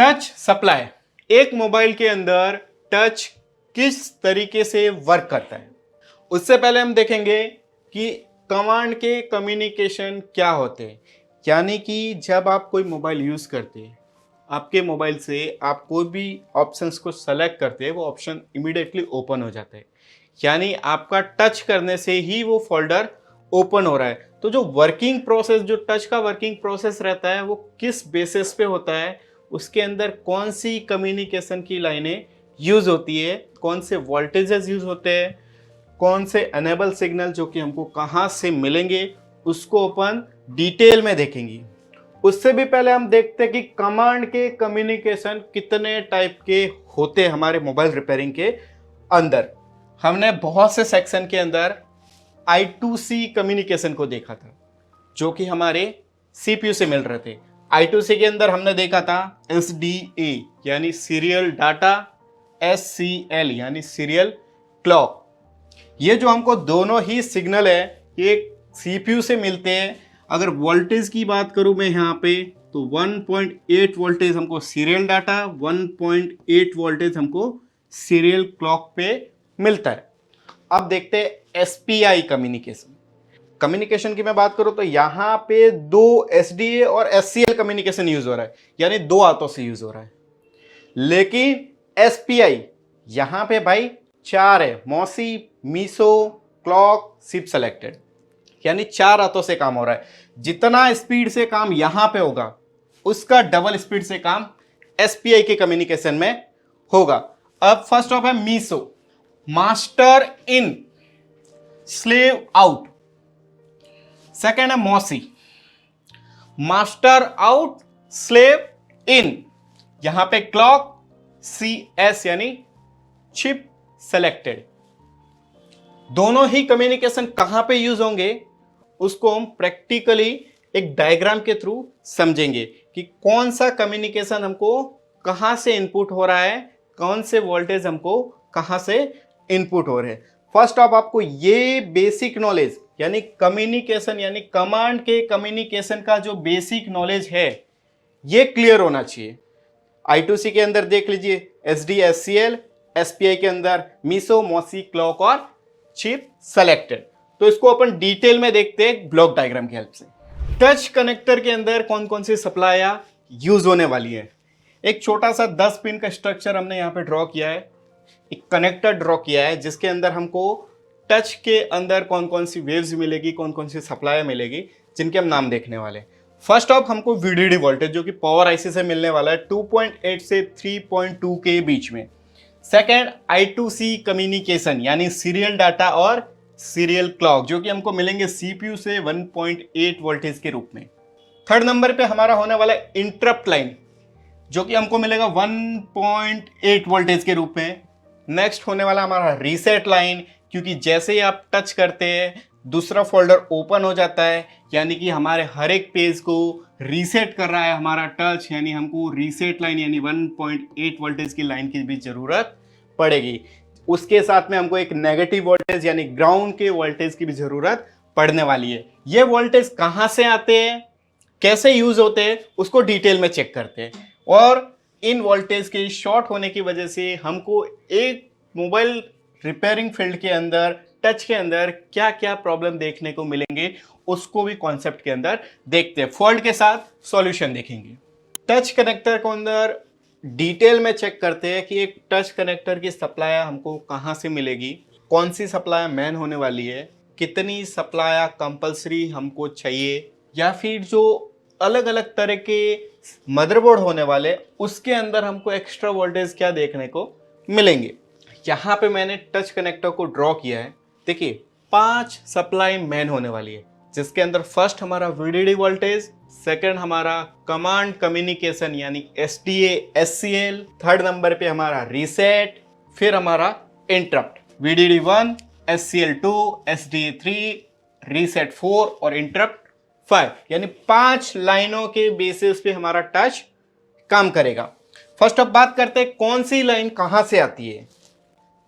Touch supply, एक mobile के अंदर टच किस तरीके से वर्क करता है। उससे पहले हम देखेंगे कि कमांड के कम्युनिकेशन क्या होते हैं। यानी कि जब आप कोई मोबाइल यूज़ करते हैं, आपके मोबाइल से आप कोई भी ऑप्शंस को सेलेक्ट करते हैं, वो ऑप्शन इमीडिएटली ओपन हो जाता है। यानी आपका टच करने से ही वो फोल्डर ओपन हो रहा है। तो जो वर्किंग प्रोसेस, जो टच का वर्किंग प्रोसेस रहता है, वो किस बेसिस पे होता है, उसके अंदर कौन सी कम्युनिकेशन की लाइनें यूज़ होती है, कौन से वोल्टेजेस यूज़ होते हैं, कौन से अनेबल सिग्नल जो कि हमको कहाँ से मिलेंगे, उसको अपन डिटेल में देखेंगे। उससे भी पहले हम देखते हैं कि कमांड के कम्युनिकेशन कितने टाइप के होते हैं हमारे मोबाइल रिपेयरिंग के अंदर। हमने बहुत से सेक्शन के अंदर I2C कम्युनिकेशन को देखा था, जो कि हमारे CPU से मिल रहे थे। I2C के अंदर हमने देखा था SDA यानी सीरियल डाटा, SCL यानी सीरियल क्लॉक। ये जो हमको दोनों ही सिग्नल है, ये CPU से मिलते हैं। अगर वोल्टेज की बात करूं मैं यहाँ पे, तो 1.8 वोल्टेज हमको सीरियल डाटा, 1.8 वोल्टेज हमको सीरियल क्लॉक पे मिलता है। अब देखते हैं SPI कम्युनिकेशन की मैं बात करूं तो यहाँ पे दो SDA और SCL कम्युनिकेशन यूज हो रहा है, यानी दो हाथों से यूज हो रहा है। लेकिन SPI यहाँ पे भाई चार है, MOSI, MISO, clock, chip selected, यानी चार हाथों से काम हो रहा है। जितना स्पीड से काम यहां पे होगा, उसका डबल स्पीड से काम SPI के कम्युनिकेशन में होगा। अब फर्स्ट ऑफ है MISO, master in slave out. Second है MOSI, master out slave in. यहां पे क्लॉक, CS यानी चिप सेलेक्टेड। दोनों ही कम्युनिकेशन कहां पे यूज होंगे, उसको हम प्रैक्टिकली एक डायग्राम के थ्रू समझेंगे कि कौन सा कम्युनिकेशन हमको कहां से इनपुट हो रहा है, कौन से वोल्टेज हमको कहां से इनपुट हो रहे हैं। फर्स्ट ऑफ आपको ये बेसिक नॉलेज यानी कम्युनिकेशन यानी कमांड के कम्युनिकेशन का जो बेसिक नॉलेज है, ये क्लियर होना चाहिए। I2C के अंदर देख लीजिए SD, SCL, SPI के अंदर मीसो, मॉसी, क्लॉक और चिप सेलेक्टेड। तो इसको अपन डिटेल में देखते हैं ब्लॉक डायग्राम की हेल्प से। टच कनेक्टर के अंदर कौन कौन सी सप्लाई यूज होने वाली है। एक छोटा सा 10 पिन का स्ट्रक्चर हमने यहाँ पे ड्रॉ किया है, एक कनेक्टर ड्रॉ किया है, जिसके अंदर हमको टच के अंदर कौन कौन सी वेव्स मिलेगी, कौन कौन सी सप्लाई मिलेगी, जिनके हम नाम देखने वाले हैं। फर्स्ट ऑफ हमको VDD वोल्टेज जो कि पावर IC से मिलने वाला है 2.8 से 3.2 के बीच में। सेकेंड I2C कम्युनिकेशन यानी सीरियल डाटा और सीरियल क्लॉक, जो कि हमको मिलेंगे CPU से 1.8 वोल्टेज के रूप में। थर्ड नंबर पे हमारा होने वाला है इंटरप्ट लाइन, जो कि हमको मिलेगा 1.8 वोल्टेज के रूप में। नेक्स्ट होने वाला हमारा रीसेट लाइन, क्योंकि जैसे ही आप टच करते हैं दूसरा फोल्डर ओपन हो जाता है, यानी कि हमारे हर एक पेज को रीसेट कर रहा है हमारा टच, यानी हमको रीसेट लाइन यानी 1.8 वोल्टेज की लाइन की भी जरूरत पड़ेगी। उसके साथ में हमको एक नेगेटिव वोल्टेज यानी ग्राउंड के वोल्टेज की भी जरूरत पड़ने वाली है। ये वोल्टेज कहाँ से आते हैं, कैसे यूज होते हैं, उसको डिटेल में चेक करते हैं। और इन वोल्टेज के शॉर्ट होने की वजह से हमको एक मोबाइल रिपेयरिंग फील्ड के अंदर, टच के अंदर क्या क्या प्रॉब्लम देखने को मिलेंगे, उसको भी कॉन्सेप्ट के अंदर देखते हैं। फॉल्ट के साथ सॉल्यूशन देखेंगे। टच कनेक्टर के अंदर डिटेल में चेक करते हैं कि एक टच कनेक्टर की सप्लाई हमको कहाँ से मिलेगी, कौन सी सप्लाई मेन होने वाली है, कितनी सप्लाई कंपलसरी हमको चाहिए, या फिर जो अलग अलग तरह के मदरबोर्ड होने वाले उसके अंदर हमको एक्स्ट्रा वोल्टेज क्या देखने को मिलेंगे। यहाँ पे मैंने टच कनेक्टर को ड्रॉ किया है। देखिए 5 सप्लाई मेन होने वाली है, जिसके अंदर फर्स्ट हमारा VDD वोल्टेज, सेकंड हमारा कमांड कम्युनिकेशन यानी SDA, SCL, थर्ड नंबर पे हमारा रीसेट, फिर हमारा interrupt VDD 1, SCL 2, SDA 3, reset 4 और इंटरप्ट 5, यानी 5 लाइनों के बेसिस पे हमारा टच काम करेगा। फर्स्ट अब बात करते हैं कौन सी लाइन कहां से आती है।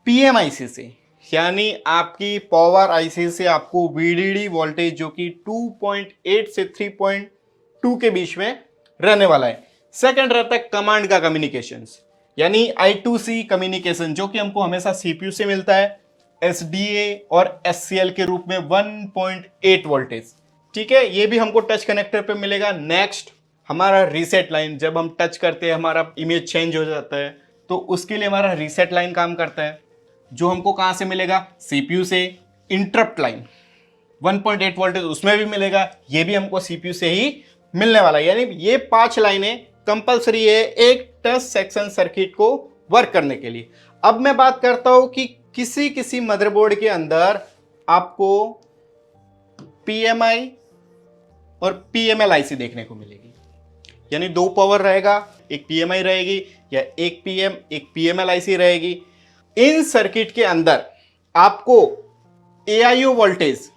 PMIC से, यानी आपकी पावर IC से आपको VDD वोल्टेज जो कि 2.8 से 3.2 के बीच में रहने वाला है। सेकंड रहता है कमांड का कम्युनिकेशंस, यानी I2C कम्युनिकेशन, जो कि हमको हमेशा सीपीयू से मिलता है SDA और SCL के रूप में 1.8 वोल्टेज। ठीक है, ये भी हमको टच कनेक्टर पे मिलेगा। नेक्स्ट हमारा रीसेट लाइन, जब हम टच करते हैं हमारा इमेज चेंज हो जाता है, तो उसके लिए हमारा रीसेट लाइन काम करता है, जो हमको कहां से मिलेगा, सीपीयू से। इंटरप्ट लाइन 1.8 वोल्टेज उसमें भी मिलेगा, ये भी हमको सीपीयू से ही मिलने वाला है। यानी ये 5 लाइनें कंपलसरी है एक टच सेक्शन सर्किट को वर्क करने के लिए। अब मैं बात करता हूं कि किसी किसी मदरबोर्ड के अंदर आपको PMI और PML IC देखने को मिलेगी, यानी 2 पावर रहेगा, एक PMI रहेगी या एक PML IC रहेगी। इन सर्किट के अंदर आपको AIO वोल्टेज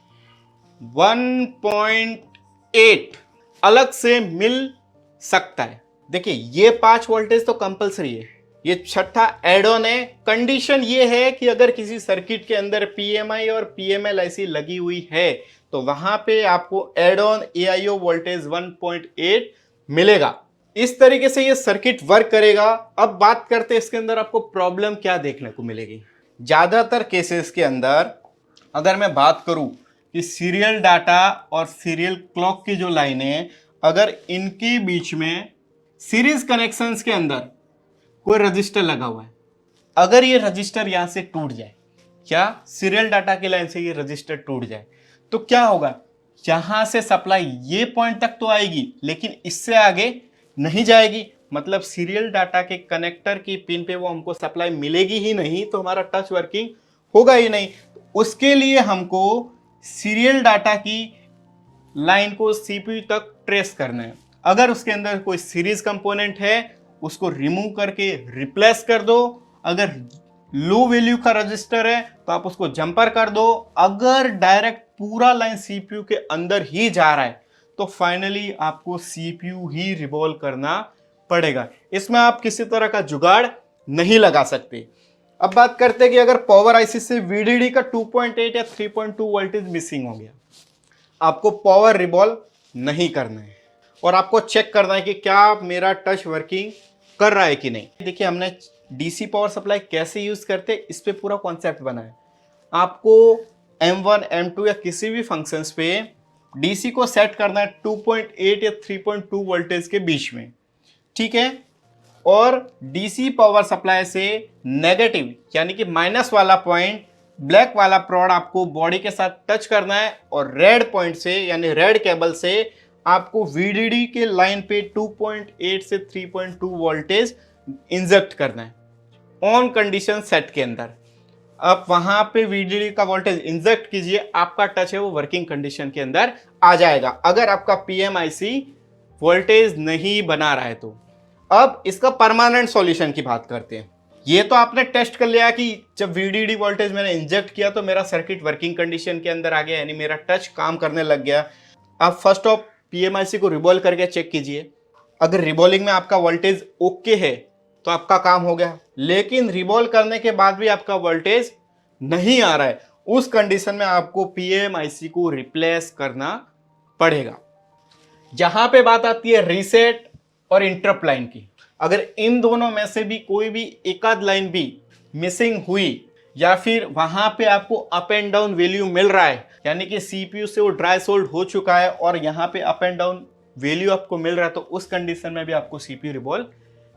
1.8 अलग से मिल सकता है। देखिए ये 5 वोल्टेज तो कंपलसरी है, ये छठा एड ऑन है। कंडीशन ये है कि अगर किसी सर्किट के अंदर PMI और PML IC लगी हुई है तो वहां पे आपको एड ऑन AIO वोल्टेज 1.8 मिलेगा। इस तरीके से ये सर्किट वर्क करेगा। अब बात करते हैं इसके अंदर आपको प्रॉब्लम क्या देखने को मिलेगी। ज्यादातर केसेस के अंदर अगर मैं बात करूं कि सीरियल डाटा और सीरियल क्लॉक की जो लाइनें हैं, अगर इनके बीच में सीरीज कनेक्शंस के अंदर कोई रजिस्टर लगा हुआ है, अगर ये रजिस्टर यहां से टूट जाए, क्या सीरियल डाटा की लाइन से ये रजिस्टर टूट जाए, तो क्या होगा, यहां से सप्लाई ये पॉइंट तक तो आएगी लेकिन इससे आगे नहीं जाएगी। मतलब सीरियल डाटा के कनेक्टर की पिन पे वो हमको सप्लाई मिलेगी ही नहीं, तो हमारा टच वर्किंग होगा ही नहीं। उसके लिए हमको सीरियल डाटा की लाइन को सीपीयू तक ट्रेस करना है। अगर उसके अंदर कोई सीरीज कंपोनेंट है उसको रिमूव करके रिप्लेस कर दो। अगर लो वैल्यू का रजिस्टर है तो आप उसको जंपर कर दो। अगर डायरेक्ट पूरा लाइन सीपीयू के अंदर ही जा रहा है तो फाइनली आपको सीपीयू ही रिवॉल्व करना पड़ेगा। इसमें आप किसी तरह का जुगाड़ नहीं लगा सकते। अब बात करते हैं कि अगर पावर आईसी से VDD का 2.8 या 3.2 वोल्टेज मिसिंग हो गया, आपको पावर रिवॉल्व नहीं करना है और आपको चेक करना है कि क्या मेरा टच वर्किंग कर रहा है कि नहीं। देखिए हमने डीसी पावर सप्लाई कैसे यूज करते हैं इस पे पूरा कॉन्सेप्ट बना है। आपको M1 M2 या किसी भी फंक्शंस पे डीसी को सेट करना है 2.8 या 3.2 वोल्टेज के बीच में, ठीक है। और डीसी पावर सप्लाई से नेगेटिव यानी कि माइनस वाला पॉइंट, ब्लैक वाला प्रोड आपको बॉडी के साथ टच करना है और रेड पॉइंट से यानी रेड केबल से आपको VDD के लाइन पे 2.8 से 3.2 वोल्टेज इंजेक्ट करना है ऑन कंडीशन सेट के अंदर। अब वहां पे VDD का वोल्टेज इंजेक्ट कीजिए, आपका टच है वो वर्किंग कंडीशन के अंदर आ जाएगा। अगर आपका PMIC वोल्टेज नहीं बना रहा है तो अब इसका परमानेंट सॉल्यूशन की बात करते हैं। ये तो आपने टेस्ट कर लिया कि जब VDD वोल्टेज मैंने इंजेक्ट किया तो मेरा सर्किट वर्किंग कंडीशन के अंदर आ गया, यानी मेरा टच काम करने लग गया। आप फर्स्ट ऑफ PMIC को रिवॉल्व करके चेक कीजिए। अगर रिवॉल्विंग में आपका वोल्टेज ओके है तो आपका काम हो गया, लेकिन रिवॉल्व करने के बाद भी आपका वोल्टेज नहीं आ रहा है, उस कंडीशन में आपको PMIC को रिप्लेस करना पड़ेगा। जहां पे बात आती है रीसेट और इंटरप्ट लाइन की, अगर इन दोनों में से भी कोई भी एक आध लाइन भी मिसिंग हुई या फिर वहां पे आपको अप एंड डाउन वैल्यू मिल रहा है, यानी कि सीपीयू से वो ड्राई सोल्ड हो चुका है और यहाँ पे अप एंड डाउन वैल्यू आपको मिल रहा है, तो उस कंडीशन में भी आपको सीपीयू रिवॉल्व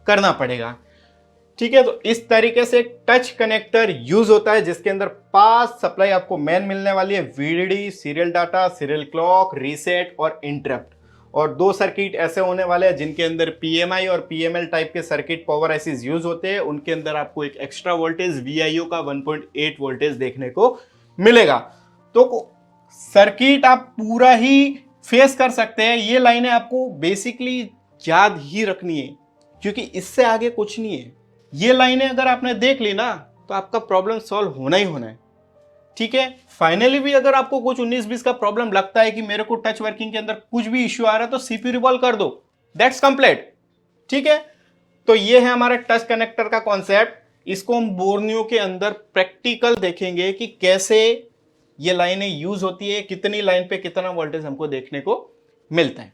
करना पड़ेगा, ठीक है। तो इस तरीके से एक टच कनेक्टर यूज होता है जिसके अंदर 5 सप्लाई आपको मेन मिलने वाली है, VDD, serial data, serial clock, reset और इंटरप्ट। और 2 सर्किट ऐसे होने वाले हैं जिनके अंदर PMI और PML टाइप के सर्किट पावर आईसीज यूज होते हैं, उनके अंदर आपको एक एक्स्ट्रा वोल्टेज VIO का 1.8 वोल्टेज देखने को मिलेगा। तो सर्किट आप पूरा ही फेस कर सकते हैं। ये लाइनें आपको बेसिकली याद ही रखनी है क्योंकि इससे आगे कुछ नहीं है। ये लाइनें अगर आपने देख ली ना तो आपका प्रॉब्लम सॉल्व होना ही होना है, ठीक है। फाइनली भी अगर आपको कुछ 19-20 का प्रॉब्लम लगता है कि मेरे को टच वर्किंग के अंदर कुछ भी इश्यू आ रहा है तो सीपीयू रिवॉल्व कर दो, दैट्स कंप्लीट, ठीक है। तो ये है हमारा टच कनेक्टर का कॉन्सेप्ट। इसको हम बोर्नियो के अंदर प्रैक्टिकल देखेंगे कि कैसे ये लाइनें यूज होती है, कितनी लाइन पे कितना वोल्टेज हमको देखने को मिलता है।